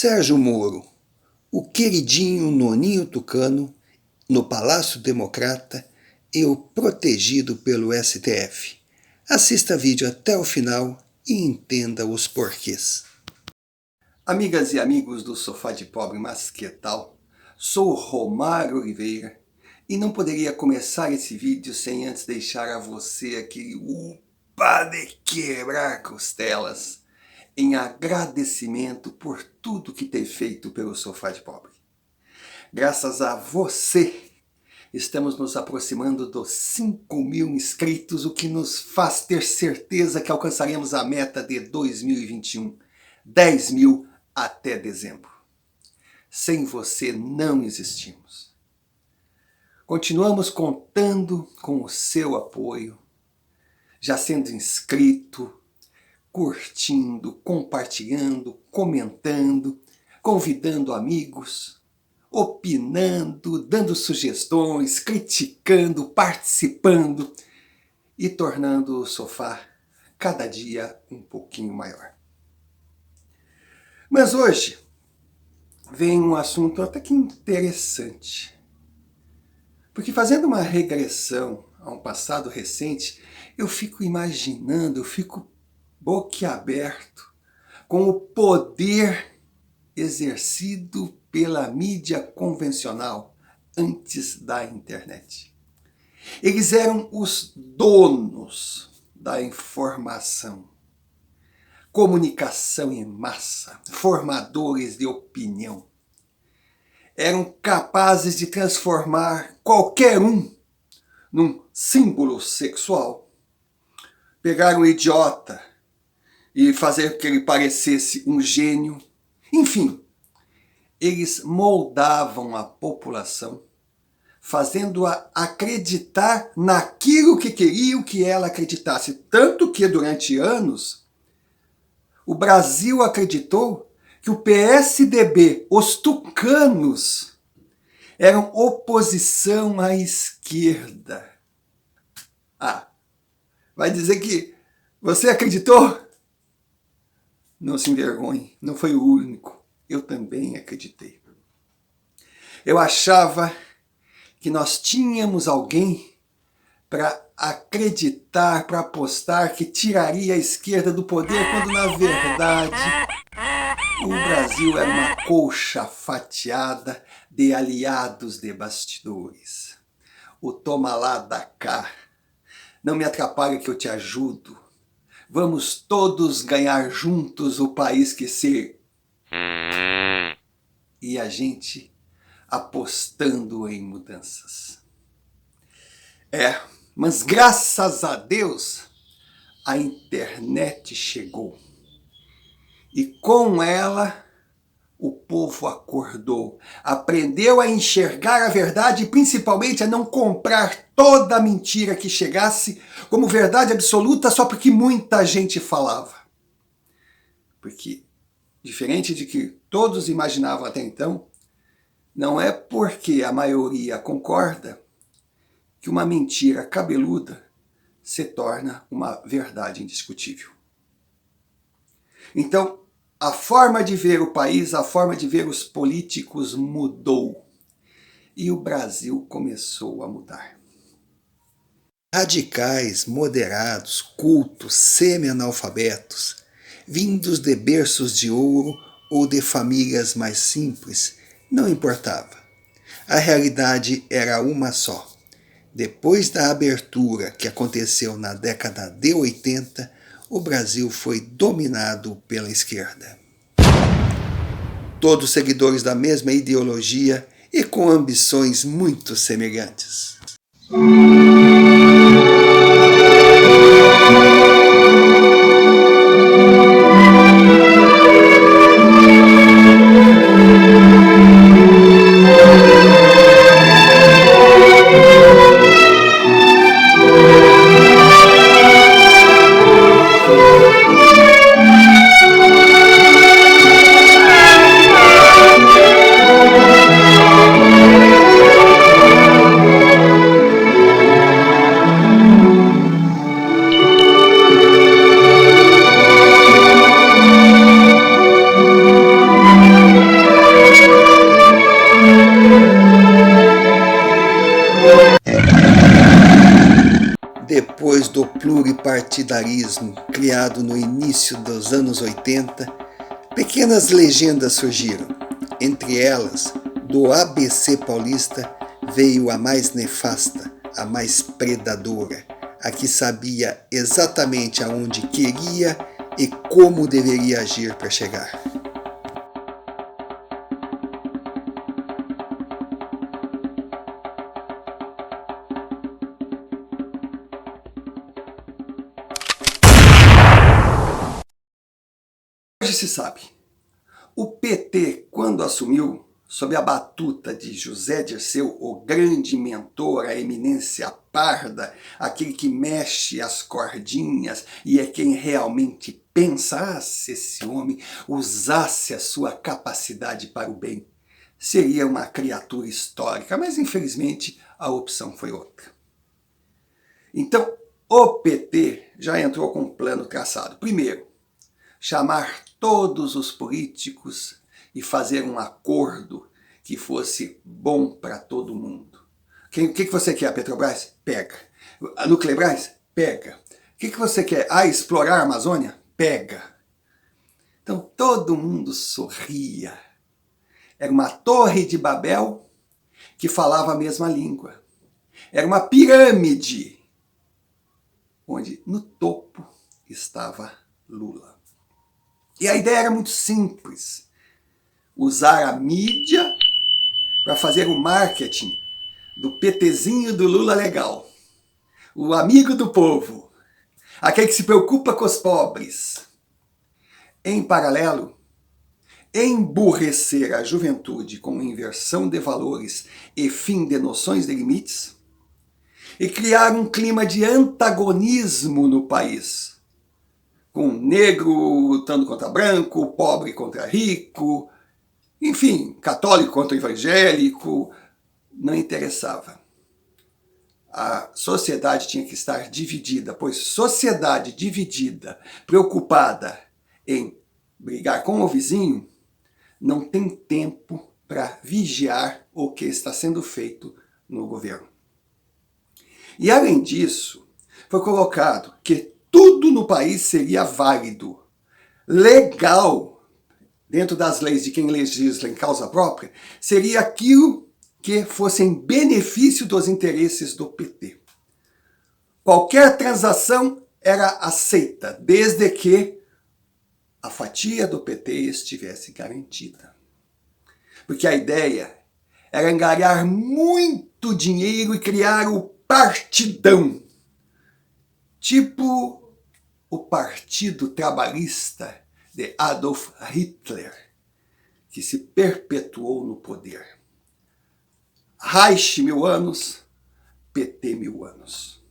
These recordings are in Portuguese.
Sérgio Moro, o queridinho noninho tucano, no Palácio Democrata e o protegido pelo STF. Assista vídeo até o final e entenda os porquês. Amigas e amigos do Sofá de Pobre, mas que tal? Sou Romário Oliveira e não poderia começar esse vídeo sem antes deixar a você aquele upa de quebrar costelas em agradecimento por tudo que tem feito pelo Sofá de Pobre. Graças a você, estamos nos aproximando dos 5.000 inscritos, o que nos faz ter certeza que alcançaremos a meta de 2021, 10.000 até dezembro. Sem você não existimos. Continuamos contando com o seu apoio, já sendo inscrito, curtindo, compartilhando, comentando, convidando amigos, opinando, dando sugestões, criticando, participando e tornando o sofá cada dia um pouquinho maior. Mas hoje vem um assunto até que interessante, porque fazendo uma regressão a um passado recente, eu fico imaginando, eu fico boquiaberto com o poder exercido pela mídia convencional antes da internet. Eles eram os donos da informação, comunicação em massa, formadores de opinião. Eram capazes de transformar qualquer um num símbolo sexual. Pegar um idiota e fazer que ele parecesse um gênio. Enfim, eles moldavam a população, fazendo-a acreditar naquilo que queriam que ela acreditasse. Tanto que durante anos, o Brasil acreditou que o PSDB, os tucanos, eram oposição à esquerda. Vai dizer que você acreditou? Não se envergonhe, não foi o único. Eu também acreditei. Eu achava que nós tínhamos alguém para acreditar, para apostar que tiraria a esquerda do poder, quando na verdade o Brasil era uma colcha fatiada de aliados de bastidores. O toma lá da cá. Não me atrapalhe que eu te ajudo. Vamos todos ganhar juntos o país que ser. E a gente apostando em mudanças. Mas graças a Deus, a internet chegou. E com ela, o povo acordou. Aprendeu a enxergar a verdade e principalmente a não comprar toda a mentira que chegasse como verdade absoluta só porque muita gente falava. Porque, diferente de que todos imaginavam até então, não é porque a maioria concorda que uma mentira cabeluda se torna uma verdade indiscutível. Então, a forma de ver o país, a forma de ver os políticos mudou. E o Brasil começou a mudar. Radicais, moderados, cultos, semi-analfabetos, vindos de berços de ouro ou de famílias mais simples, não importava. A realidade era uma só. Depois da abertura que aconteceu na década de 80, o Brasil foi dominado pela esquerda. Todos seguidores da mesma ideologia e com ambições muito semelhantes. pluripartidarismo criado no início dos anos 80, pequenas legendas surgiram. Entre elas, do ABC paulista veio a mais nefasta, a mais predadora, a que sabia exatamente aonde queria e como deveria agir para chegar. Hoje se sabe, o PT, quando assumiu, sob a batuta de José Dirceu, o grande mentor, a eminência parda, aquele que mexe as cordinhas e é quem realmente pensa, se esse homem usasse a sua capacidade para o bem, seria uma criatura histórica, mas infelizmente a opção foi outra. Então, o PT já entrou com um plano traçado. Primeiro, chamar todos os políticos e fazer um acordo que fosse bom para todo mundo. O que você quer, a Petrobras? Pega. A Nuclearbras? Pega. O que você quer? Explorar a Amazônia? Pega. Então todo mundo sorria. Era uma torre de Babel que falava a mesma língua. Era uma pirâmide onde no topo estava Lula. E a ideia era muito simples. Usar a mídia para fazer o marketing do PTzinho do Lula legal. O amigo do povo. Aquele que se preocupa com os pobres. Em paralelo, emburrecer a juventude com inversão de valores e fim de noções de limites. E criar um clima de antagonismo no país. Com negro lutando contra branco, pobre contra rico, enfim, católico contra evangélico, não interessava. A sociedade tinha que estar dividida, pois sociedade dividida, preocupada em brigar com o vizinho, não tem tempo para vigiar o que está sendo feito no governo. E além disso, foi colocado que tudo no país seria válido, legal, dentro das leis de quem legisla em causa própria, seria aquilo que fosse em benefício dos interesses do PT. Qualquer transação era aceita, desde que a fatia do PT estivesse garantida. Porque a ideia era angariar muito dinheiro e criar o partidão. Tipo o Partido Trabalhista de Adolf Hitler, que se perpetuou no poder. Reich 1000 anos, PT 1000 anos.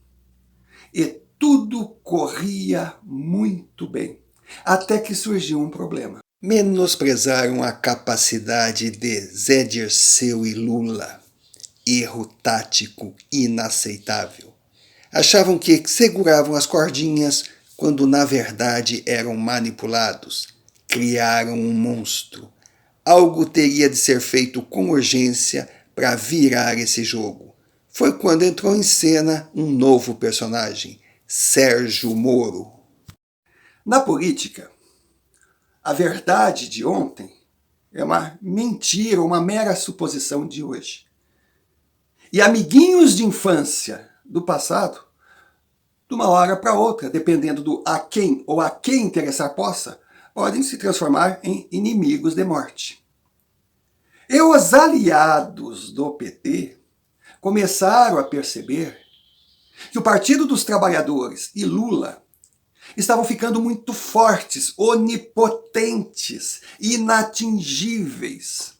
E tudo corria muito bem, até que surgiu um problema. Menosprezaram a capacidade de Zé Dirceu e Lula. Erro tático inaceitável. Achavam que seguravam as cordinhas quando na verdade eram manipulados. Criaram um monstro. Algo teria de ser feito com urgência para virar esse jogo. Foi quando entrou em cena um novo personagem, Sérgio Moro. Na política, a verdade de ontem é uma mentira, uma mera suposição de hoje. E amiguinhos de infância do passado, de uma hora para outra, dependendo do a quem ou a quem interessar possa, podem se transformar em inimigos de morte. E os aliados do PT começaram a perceber que o Partido dos Trabalhadores e Lula estavam ficando muito fortes, onipotentes, inatingíveis.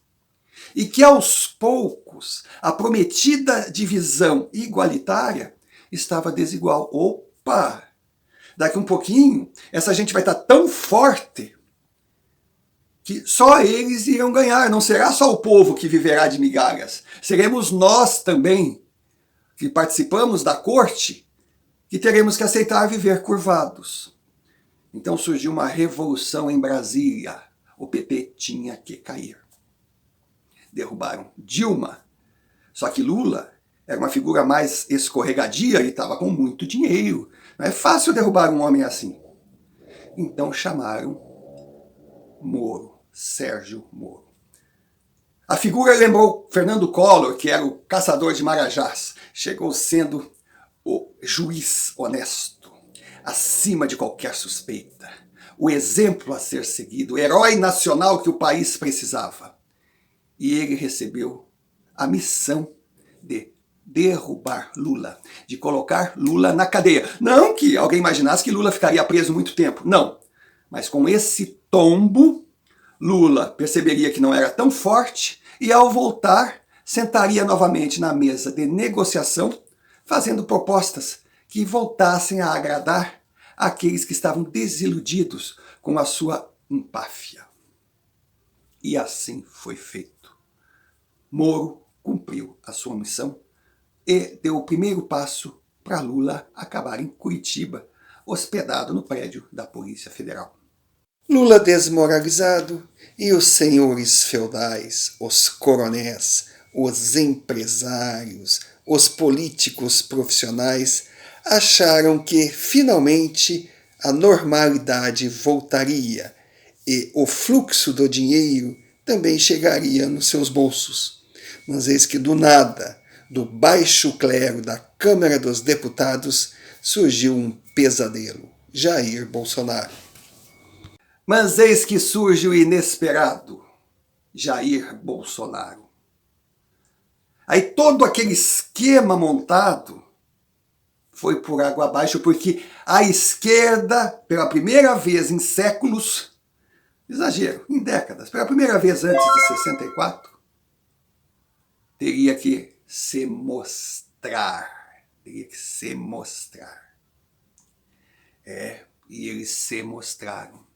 E que aos poucos a prometida divisão igualitária estava desigual. Opa! Daqui um pouquinho, essa gente vai estar tão forte que só eles irão ganhar. Não será só o povo que viverá de migalhas. Seremos nós também, que participamos da corte, que teremos que aceitar viver curvados. Então surgiu uma revolução em Brasília. O PT tinha que cair. Derrubaram Dilma. Só que Lula era uma figura mais escorregadia e estava com muito dinheiro. Não é fácil derrubar um homem assim. Então chamaram Moro, Sérgio Moro. A figura lembrou Fernando Collor, que era o caçador de marajás. Chegou sendo o juiz honesto, acima de qualquer suspeita, o exemplo a ser seguido, o herói nacional que o país precisava. E ele recebeu a missão de derrubar Lula, de colocar Lula na cadeia. Não que alguém imaginasse que Lula ficaria preso muito tempo, não. Mas com esse tombo, Lula perceberia que não era tão forte e, ao voltar, sentaria novamente na mesa de negociação, fazendo propostas que voltassem a agradar aqueles que estavam desiludidos com a sua empáfia. E assim foi feito. Moro cumpriu a sua missão e deu o primeiro passo para Lula acabar em Curitiba, hospedado no prédio da Polícia Federal. Lula desmoralizado e os senhores feudais, os coronéis, os empresários, os políticos profissionais acharam que finalmente a normalidade voltaria e o fluxo do dinheiro também chegaria nos seus bolsos. Mas eis que do nada, do baixo clero da Câmara dos Deputados, surgiu um pesadelo: Jair Bolsonaro. Mas eis que surge o inesperado: Jair Bolsonaro. Aí todo aquele esquema montado foi por água abaixo, porque a esquerda, pela primeira vez em séculos, exagero, em décadas, pela primeira vez antes de 64, teria que se mostrar. Teria que se mostrar. E eles se mostraram.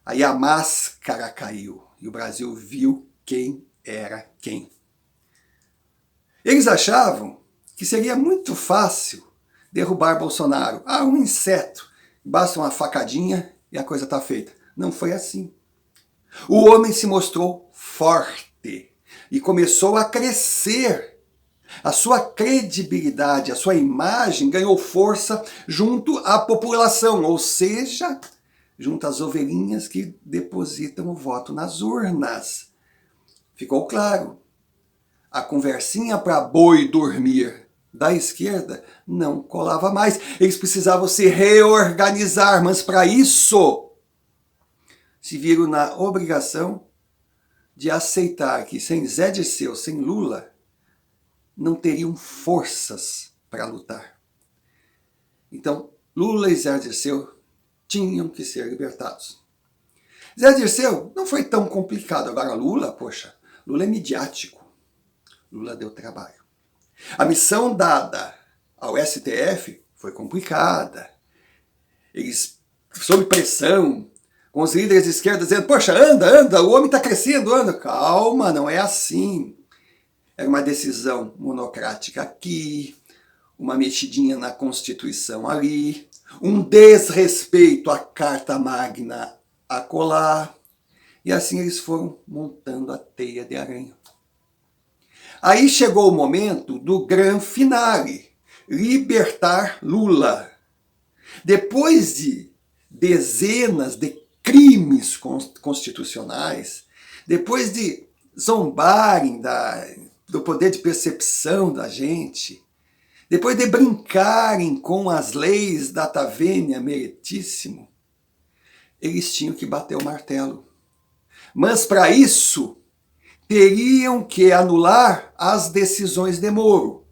Aí a máscara caiu e o Brasil viu quem era quem. Eles achavam que seria muito fácil derrubar Bolsonaro. Um inseto, basta uma facadinha e a coisa está feita. Não foi assim. O homem se mostrou forte e começou a crescer. A sua credibilidade, a sua imagem ganhou força junto à população, ou seja, junto às ovelhinhas que depositam o voto nas urnas. Ficou claro. A conversinha para boi dormir da esquerda não colava mais. Eles precisavam se reorganizar, mas para isso se viram na obrigação de aceitar que sem Zé Dirceu, sem Lula, não teriam forças para lutar. Então, Lula e Zé Dirceu tinham que ser libertados. Zé Dirceu não foi tão complicado. Agora Lula, poxa, Lula é midiático. Lula deu trabalho. A missão dada ao STF foi complicada. Eles, sob pressão, com os líderes de esquerda dizendo: poxa, anda, o homem está crescendo, anda. Calma, não é assim. Era uma decisão monocrática aqui, uma mexidinha na Constituição ali, um desrespeito à Carta Magna acolá. E assim eles foram montando a teia de aranha. Aí chegou o momento do grande finale: libertar Lula. Depois de dezenas de crimes constitucionais, depois de zombarem do poder de percepção da gente, depois de brincarem com as leis da Tavênia Meritíssimo, eles tinham que bater o martelo. Mas para isso, teriam que anular as decisões de Moro.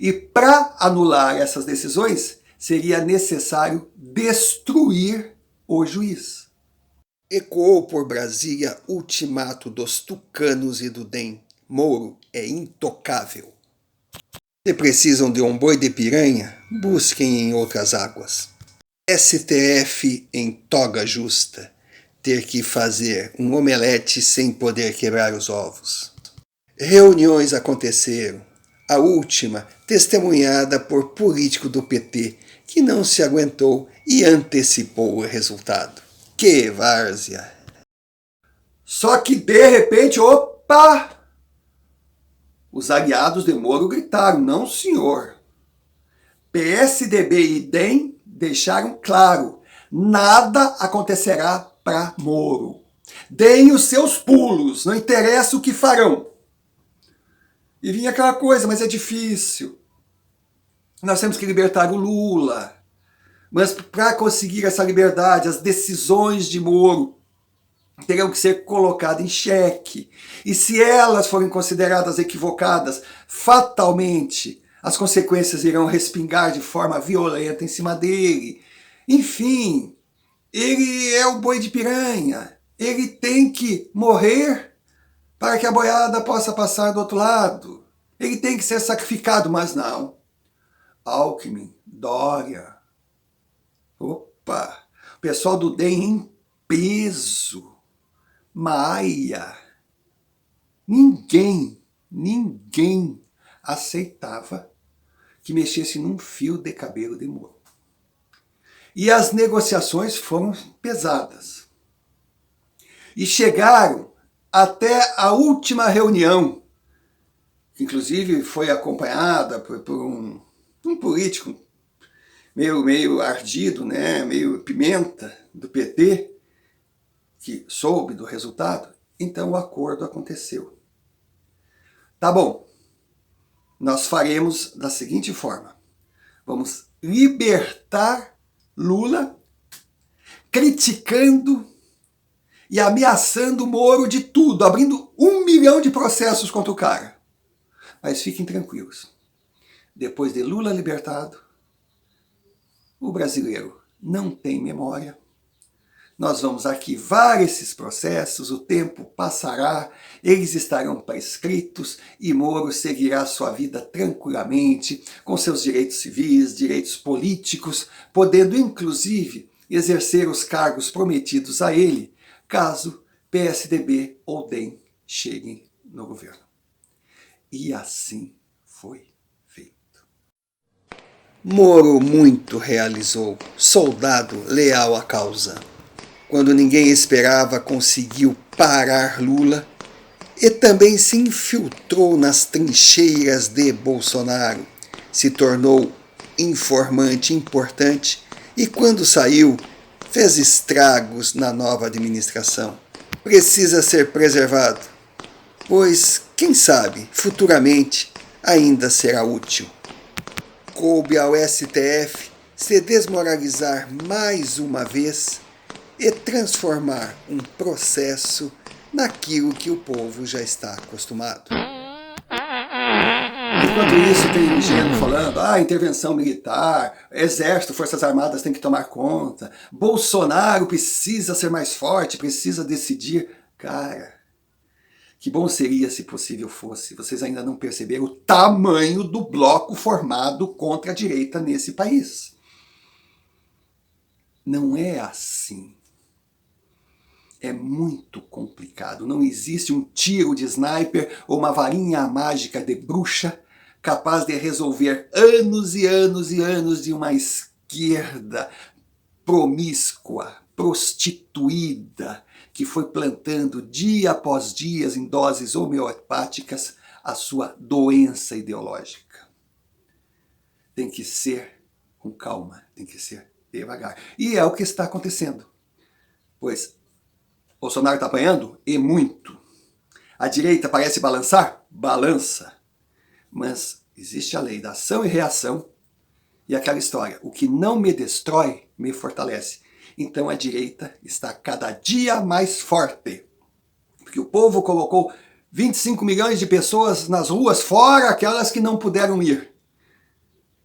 E para anular essas decisões, seria necessário destruir o juiz. Ecoou por Brasília ultimato dos tucanos e do DEM. Moro é intocável. Se precisam de um boi de piranha, busquem em outras águas. STF em toga justa. Ter que fazer um omelete sem poder quebrar os ovos. Reuniões aconteceram. A última testemunhada por político do PT, que não se aguentou e antecipou o resultado. Que várzea! Só que de repente, opa! Os aliados de Moro gritaram, não senhor. PSDB e DEM deixaram claro, nada acontecerá para Moro. Deem os seus pulos, não interessa o que farão. E vinha aquela coisa, mas é difícil. Nós temos que libertar o Lula. Mas para conseguir essa liberdade, as decisões de Moro terão que ser colocadas em xeque. E se elas forem consideradas equivocadas, fatalmente as consequências irão respingar de forma violenta em cima dele. Enfim, ele é o boi de piranha. Ele tem que morrer para que a boiada possa passar do outro lado. Ele tem que ser sacrificado, mas não. Alckmin, Dória, opa, o pessoal do DEM em peso, Maia, ninguém aceitava que mexesse num fio de cabelo de Moro. E as negociações foram pesadas. E chegaram até a última reunião, que inclusive foi acompanhada por um político meio ardido, né, meio pimenta do PT, que soube do resultado. Então o acordo aconteceu. Tá bom, nós faremos da seguinte forma. Vamos libertar Lula, criticando e ameaçando Moro de tudo, abrindo 1 milhão de processos contra o cara. Mas fiquem tranquilos. Depois de Lula libertado, o brasileiro não tem memória. Nós vamos arquivar esses processos, o tempo passará, eles estarão prescritos e Moro seguirá sua vida tranquilamente, com seus direitos civis, direitos políticos, podendo inclusive exercer os cargos prometidos a ele, caso PSDB ou DEM cheguem no governo. E assim foi feito. Moro muito realizou, soldado leal à causa. Quando ninguém esperava, conseguiu parar Lula e também se infiltrou nas trincheiras de Bolsonaro, se tornou informante importante e, quando saiu, fez estragos na nova administração. Precisa ser preservado, pois, quem sabe, futuramente ainda será útil. Coube ao STF se desmoralizar mais uma vez e transformar um processo naquilo que o povo já está acostumado. Enquanto isso, tem gente falando, intervenção militar, exército, forças armadas tem que tomar conta, Bolsonaro precisa ser mais forte, precisa decidir. Cara, que bom seria se possível fosse. Vocês ainda não perceberam o tamanho do bloco formado contra a direita nesse país. Não é assim. É muito complicado. Não existe um tiro de sniper ou uma varinha mágica de bruxa capaz de resolver anos e anos e anos de uma esquerda promíscua, prostituída, que foi plantando dia após dia em doses homeopáticas a sua doença ideológica. Tem que ser com calma, tem que ser devagar. E é o que está acontecendo. Pois Bolsonaro está apanhando? E muito. A direita parece balançar? Balança. Mas existe a lei da ação e reação e aquela história, o que não me destrói, me fortalece. Então a direita está cada dia mais forte. Porque o povo colocou 25 milhões de pessoas nas ruas, fora aquelas que não puderam ir.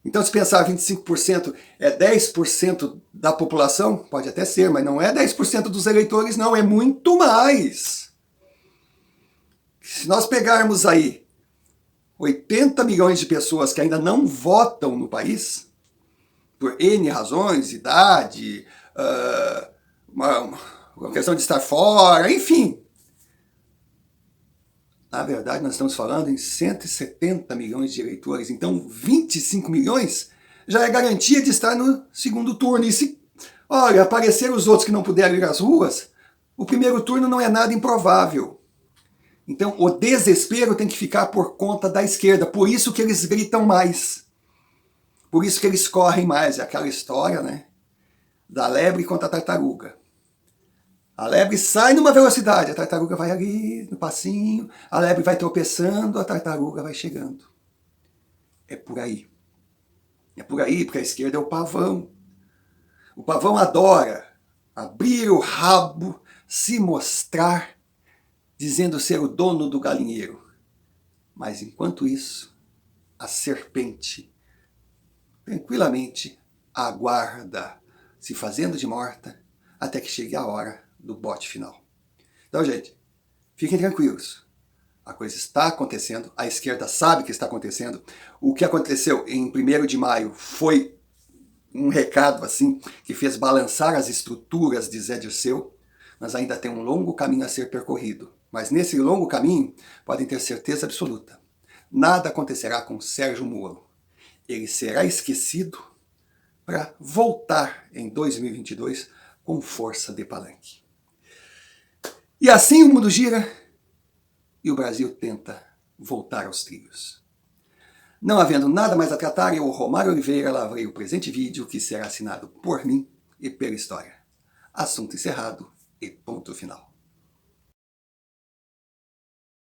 Então, se pensar 25% é 10% da população, pode até ser, mas não é 10% dos eleitores, não, é muito mais. Se nós pegarmos aí 80 milhões de pessoas que ainda não votam no país, por N razões, idade, uma questão de estar fora, enfim. Na verdade, nós estamos falando em 170 milhões de eleitores, então 25 milhões já é garantia de estar no segundo turno. E se, olha, aparecer os outros que não puderam ir às ruas, o primeiro turno não é nada improvável. Então o desespero tem que ficar por conta da esquerda, por isso que eles gritam mais, por isso que eles correm mais. É aquela história, né, da lebre contra a tartaruga. A lebre sai numa velocidade, a tartaruga vai ali no passinho, a lebre vai tropeçando, a tartaruga vai chegando. É por aí. É por aí, porque a esquerda é o pavão. O pavão adora abrir o rabo, se mostrar, dizendo ser o dono do galinheiro. Mas enquanto isso, a serpente tranquilamente aguarda, se fazendo de morta, até que chegue a hora do bote final. Então, gente, fiquem tranquilos. A coisa está acontecendo, a esquerda sabe que está acontecendo. O que aconteceu em 1º de maio foi um recado assim que fez balançar as estruturas de Zé Dirceu, mas ainda tem um longo caminho a ser percorrido. Mas nesse longo caminho, podem ter certeza absoluta, nada acontecerá com Sérgio Moro. Ele será esquecido para voltar em 2022 com força de palanque. E assim o mundo gira e o Brasil tenta voltar aos trilhos. Não havendo nada mais a tratar, eu, Romário Oliveira, lavrei o presente vídeo que será assinado por mim e pela história. Assunto encerrado e ponto final.